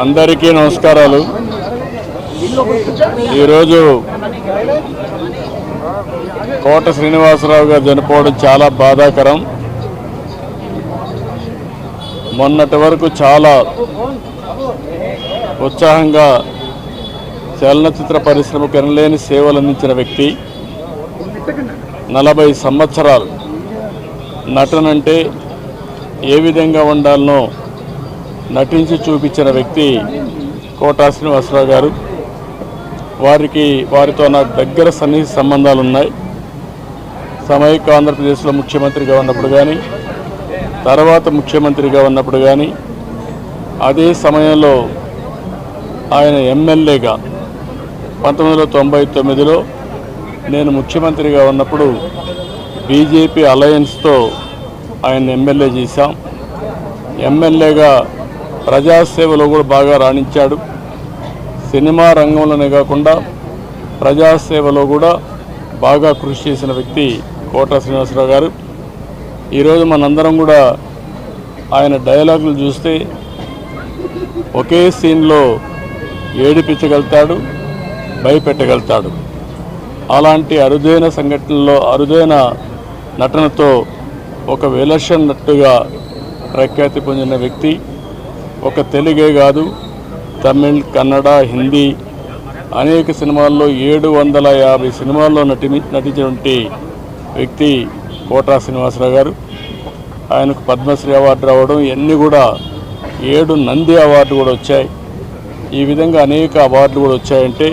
అందరికీ నమస్కారాలు. ఈరోజు కోట శ్రీనివాసరావు గారు చనిపోవడం చాలా బాధాకరం. మొన్నటి వరకు చాలా ఉత్సాహంగా చలనచిత్ర పరిశ్రమకు ఎనలేని సేవలు అందించిన వ్యక్తి. 40 సంవత్సరాలు నటనంటే ఏ విధంగా ఉండాలనో నటించి చూపించిన వ్యక్తి కోట శ్రీనివాసరావు గారు. వారితో నాకు దగ్గర సన్నిహిత సంబంధాలు ఉన్నాయి. సమైక్య ఆంధ్రప్రదేశ్లో ముఖ్యమంత్రిగా ఉన్నప్పుడు కానీ, తర్వాత ముఖ్యమంత్రిగా ఉన్నప్పుడు కానీ, అదే సమయంలో ఆయన ఎమ్మెల్యేగా 1999లో నేను ముఖ్యమంత్రిగా ఉన్నప్పుడు బీజేపీ అలయన్స్తో ఆయన ఎమ్మెల్యే చేశాం. ఎమ్మెల్యేగా ప్రజాసేవలో కూడా బాగా రాణించాడు. సినిమా రంగంలోనే కాకుండా ప్రజాసేవలో కూడా బాగా కృషి చేసిన వ్యక్తి కోట శ్రీనివాసరావు గారు. ఈరోజు మనందరం కూడా ఆయన డైలాగులు చూస్తే ఒకే సీన్లో ఏడిపించగలుగుతాడు, భయపెట్టగలుగుతాడు. అలాంటి అరుదైన సంఘటనలో అరుదైన నటనతో ఒక విలక్షణ నటుగా ప్రఖ్యాతి పొందిన వ్యక్తి. ఒక తెలుగే కాదు, తమిళ్, కన్నడ, హిందీ అనేక సినిమాల్లో 750 సినిమాల్లో నటించినటువంటి వ్యక్తి కోట శ్రీనివాసరావు గారు. ఆయనకు పద్మశ్రీ అవార్డు రావడం, ఇవన్నీ కూడా 7 నంది అవార్డు కూడా వచ్చాయి. ఈ విధంగా అనేక అవార్డులు కూడా వచ్చాయంటే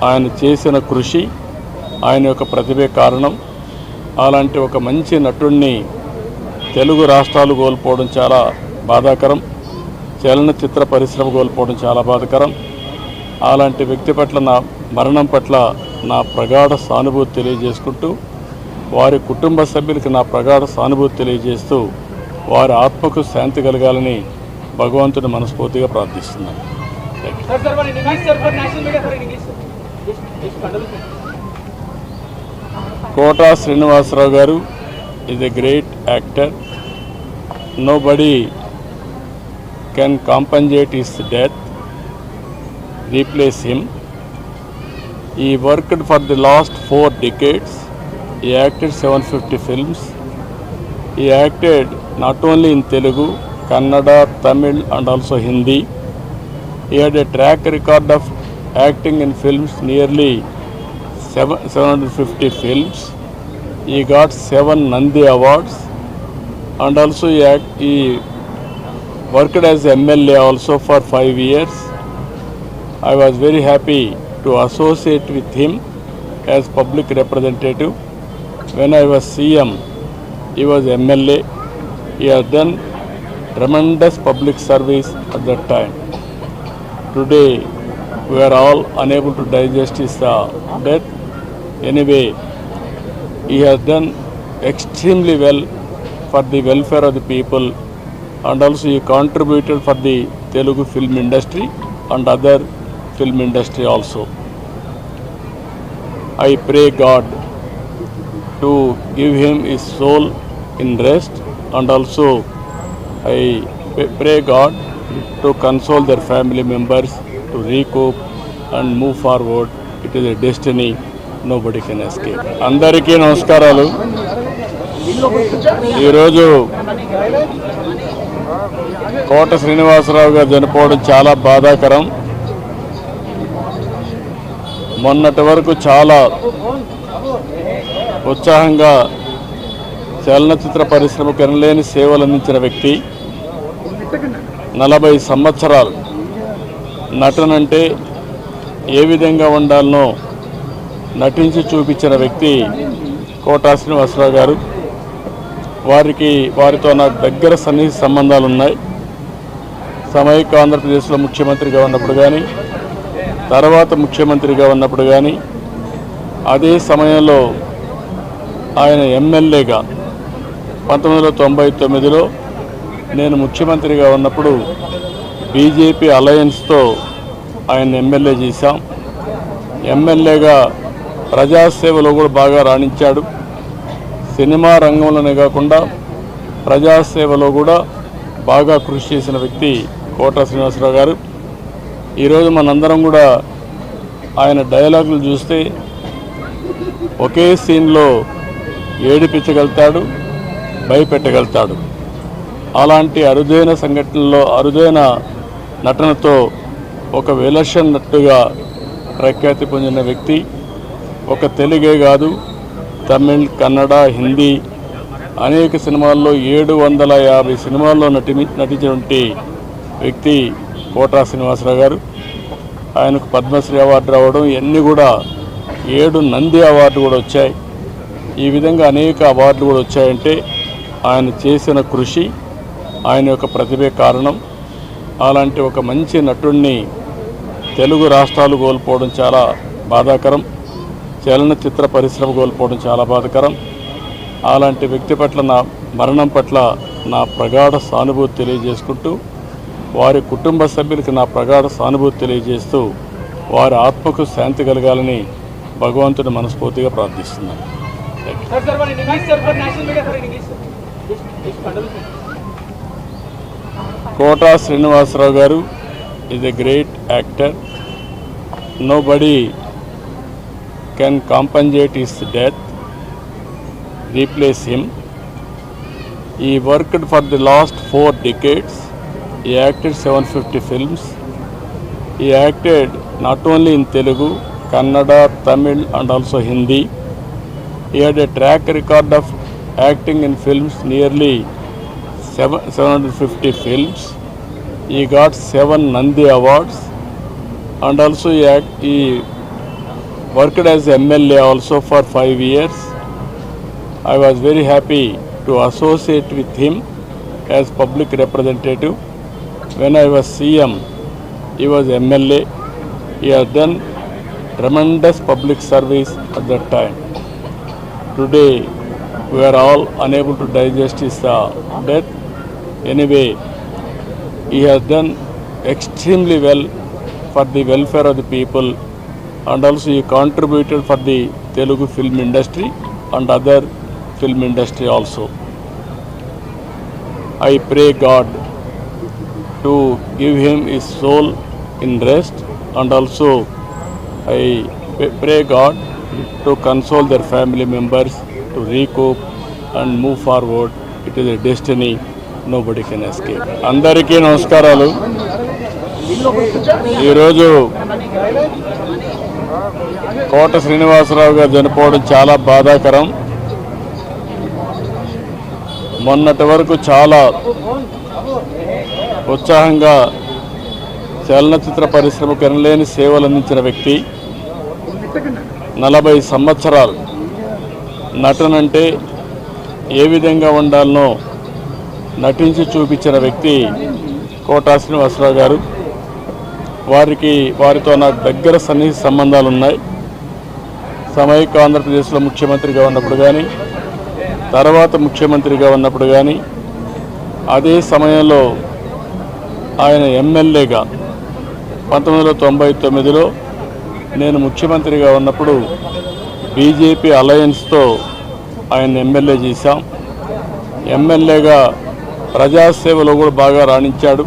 ఆయన చేసిన కృషి, ఆయన యొక్క ప్రతిభే కారణం. అలాంటి ఒక మంచి నటుడిని తెలుగు రాష్ట్రాలు కోల్పోవడం చాలా బాధాకరం. చలనచిత్ర పరిశ్రమ కోల్పోవడం చాలా బాధాకరం. అలాంటి వ్యక్తి పట్ల నా మరణం పట్ల నా ప్రగాఢ సానుభూతి తెలియజేసుకుంటూ, వారి కుటుంబ సభ్యులకి నా ప్రగాఢ సానుభూతి తెలియజేస్తూ, వారి ఆత్మకు శాంతి కలగాలని భగవంతుని మనస్ఫూర్తిగా ప్రార్థిస్తున్నాను. కోట శ్రీనివాసరావు గారు is a great actor. Nobody can compensate his death, replace him. He worked for the last 4 decades. He acted 750 films. He acted not only in Telugu, Kannada, Tamil and also Hindi. He had a track record of acting in films nearly 750 films. He got 7 Nandi Awards, and also he worked as MLA also for 5 years. I was very happy to associate with him as public representative. When I was CM, he was MLA. He has done tremendous public service at that time. Today, we are all unable to digest his death. Anyway, he has done extremely well for the welfare of the people, and also he contributed for the Telugu film industry and other film industry also. I pray God to give him his soul in rest, and also I pray God to console their family members, to recoup and move forward. It is a destiny nobody can escape. అందరికీ నమస్కారాలు. ఈరోజు కోట శ్రీనివాసరావు గారు చనిపోవడం చాలా బాధాకరం. మొన్నటి వరకు చాలా ఉత్సాహంగా చలనచిత్ర పరిశ్రమకు ఎనలేని సేవలు అందించిన వ్యక్తి. 40 సంవత్సరాలు నటనంటే ఏ విధంగా ఉండాలనో నటించి చూపించిన వ్యక్తి కోట శ్రీనివాసరావు గారు. వారితో నాకు దగ్గర సన్నిహిత సంబంధాలు ఉన్నాయి. సమైక్య ఆంధ్రప్రదేశ్లో ముఖ్యమంత్రిగా ఉన్నప్పుడు కానీ, తర్వాత ముఖ్యమంత్రిగా ఉన్నప్పుడు కానీ, అదే సమయంలో ఆయన ఎమ్మెల్యేగా 1999లో నేను ముఖ్యమంత్రిగా ఉన్నప్పుడు బీజేపీ అలయన్స్తో ఆయన ఎమ్మెల్యే చేశాం. ఎమ్మెల్యేగా ప్రజాసేవలో కూడా బాగా రాణించాడు. సినిమా రంగంలోనే కాకుండా ప్రజాసేవలో కూడా బాగా కృషి చేసిన వ్యక్తి కోట శ్రీనివాసరావు గారు. ఈరోజు మనందరం కూడా ఆయన డైలాగులు చూస్తే ఒకే సీన్లో ఏడిపించగలుగుతాడు, భయపెట్టగలుగుతాడు. అలాంటి అరుదైన సంఘటనలో అరుదైన నటనతో ఒక విలక్షణ నటుగా ప్రఖ్యాతి పొందిన వ్యక్తి. ఒక తెలుగే కాదు, తమిళ్, కన్నడ, హిందీ అనేక సినిమాల్లో 750 సినిమాల్లో నటించినటువంటి వ్యక్తి కోటా శ్రీనివాసరావు గారు. ఆయనకు పద్మశ్రీ అవార్డు రావడం, ఇవన్నీ కూడా 7 నంది అవార్డు కూడా వచ్చాయి. ఈ విధంగా అనేక అవార్డులు కూడా వచ్చాయంటే ఆయన చేసిన కృషి, ఆయన యొక్క ప్రతిభే కారణం. అలాంటి ఒక మంచి నటుడిని తెలుగు రాష్ట్రాలు కోల్పోవడం చాలా బాధాకరం. చలనచిత్ర పరిశ్రమ కోల్పోవడం చాలా బాధాకరం. అలాంటి వ్యక్తి పట్ల నా మరణం పట్ల నా ప్రగాఢ సానుభూతి తెలియజేసుకుంటూ, వారి కుటుంబ సభ్యులకి నా ప్రగాఢ సానుభూతి తెలియజేస్తూ, వారి ఆత్మకు శాంతి కలగాలని భగవంతుని మనస్ఫూర్తిగా ప్రార్థిస్తున్నాను. కోటా శ్రీనివాసరావు గారు is a great actor. Nobody can compensate his death, replace him. He worked for the last 4 decades. He acted 750 films. He acted not only in Telugu, Kannada, Tamil and also Hindi. He had a track record of acting in films, nearly 750 films. He got 7 Nandi Awards, and also he worked as MLA also for 5 years. I was very happy to associate with him as public representative. When I was CM, he was MLA. He has done tremendous public service at that time. Today, we are all unable to digest his death. Anyway, he has done extremely well for the welfare of the people, and also he contributed for the Telugu film industry and other film industry also. I pray God to give him his soul in rest, and also I pray God to console their family members, to recoup and move forward. It is a destiny. Nobody can escape. అందరికీ నమస్కారాలు. ఈరోజు కోట శ్రీనివాసరావు గారు చనిపోవడం చాలా బాధాకరం. మొన్నటి వరకు చాలా ఉత్సాహంగా చలనచిత్ర పరిశ్రమకు ఎనలేని సేవలు అందించిన వ్యక్తి. 40 సంవత్సరాలు నటనంటే ఏ విధంగా ఉండాలనో నటించి చూపించిన వ్యక్తి కోటా శ్రీనివాసరావు గారు. వారితో నాకు దగ్గర సన్నిహిత సంబంధాలు ఉన్నాయి. సమైక్య ఆంధ్రప్రదేశ్లో ముఖ్యమంత్రిగా ఉన్నప్పుడు కానీ, తర్వాత ముఖ్యమంత్రిగా ఉన్నప్పుడు కానీ, అదే సమయంలో ఆయన ఎమ్మెల్యేగా 1999లో నేను ముఖ్యమంత్రిగా ఉన్నప్పుడు బీజేపీ అలయన్స్తో ఆయన ఎమ్మెల్యే చేశాం. ఎమ్మెల్యేగా ప్రజాసేవలో కూడా బాగా రాణించాడు.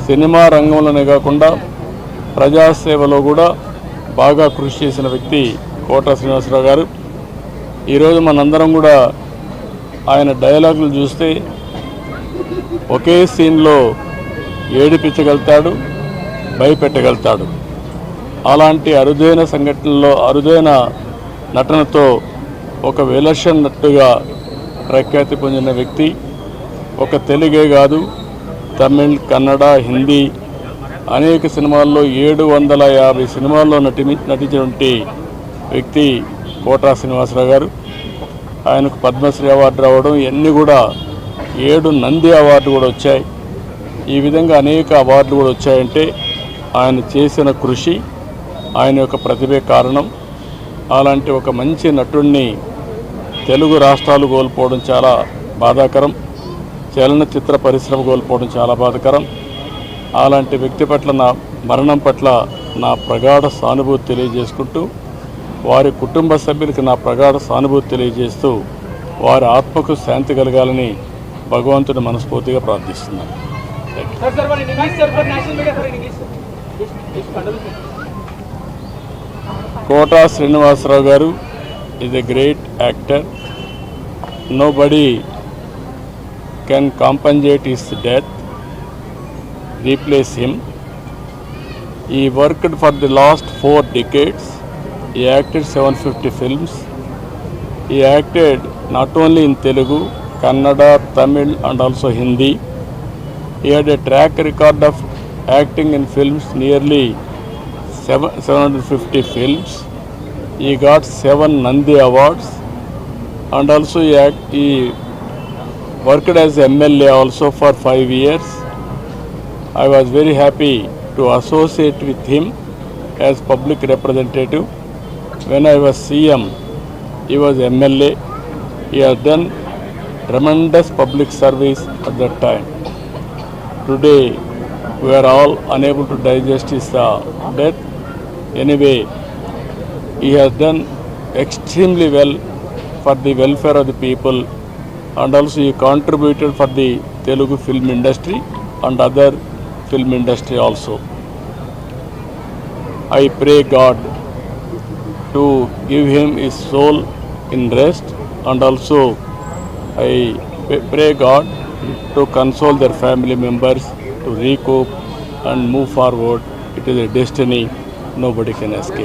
సినిమా రంగంలోనే కాకుండా ప్రజాసేవలో కూడా బాగా కృషి చేసిన వ్యక్తి కోటా శ్రీనివాసరావు గారు. ఈరోజు మనందరం కూడా ఆయన డైలాగులు చూస్తే ఒకే సీన్లో ఏడిపించగలుగుతాడు, భయపెట్టగలుగుతాడు. అలాంటి అరుదైన సంఘటనలో అరుదైన నటనతో ఒక విలక్షణ నటుగా ప్రఖ్యాతి పొందిన వ్యక్తి. ఒక తెలుగే కాదు, తమిళ్, కన్నడ, హిందీ అనేక సినిమాల్లో 750 సినిమాల్లో నటించినటువంటి వ్యక్తి కోటా శ్రీనివాసరావు గారు. ఆయనకు పద్మశ్రీ అవార్డు రావడం, ఇవన్నీ కూడా 7 నంది అవార్డు కూడా వచ్చాయి. ఈ విధంగా అనేక అవార్డులు కూడా వచ్చాయంటే ఆయన చేసిన కృషి, ఆయన యొక్క ప్రతిభే కారణం. అలాంటి ఒక మంచి నటుడిని తెలుగు రాష్ట్రాలు కోల్పోవడం చాలా బాధాకరం. చలనచిత్ర పరిశ్రమ కోల్పోవడం చాలా బాధాకరం. అలాంటి వ్యక్తి పట్ల నా మరణం పట్ల నా ప్రగాఢ సానుభూతి తెలియజేసుకుంటూ, వారి కుటుంబ సభ్యులకి నా ప్రగాఢ సానుభూతి తెలియజేస్తూ, వారి ఆత్మకు శాంతి కలగాలని భగవంతుని మనస్ఫూర్తిగా ప్రార్థిస్తున్నాను. Kota Srinivasarao garu is a great actor. Nobody can compensate his death, replace him. He worked for the last 4 decades. He acted 750 films. He acted not only in Telugu, Kannada, Tamil and also Hindi. He had a track record of acting in films nearly 750 films. He got 7 Nandi Awards and also he worked as MLA also for 5 years. I was very happy to associate with him as public representative. When I was CM, he was MLA. He has done tremendous public service at that time. Today, we are all unable to digest his death. Anyway, he has done extremely well for the welfare of the people, and also he contributed for the Telugu film industry and other film industry also. I pray God to give him his soul in rest, and also I pray God to console their family members to recoup and move forward. It is a destiny nobody can escape.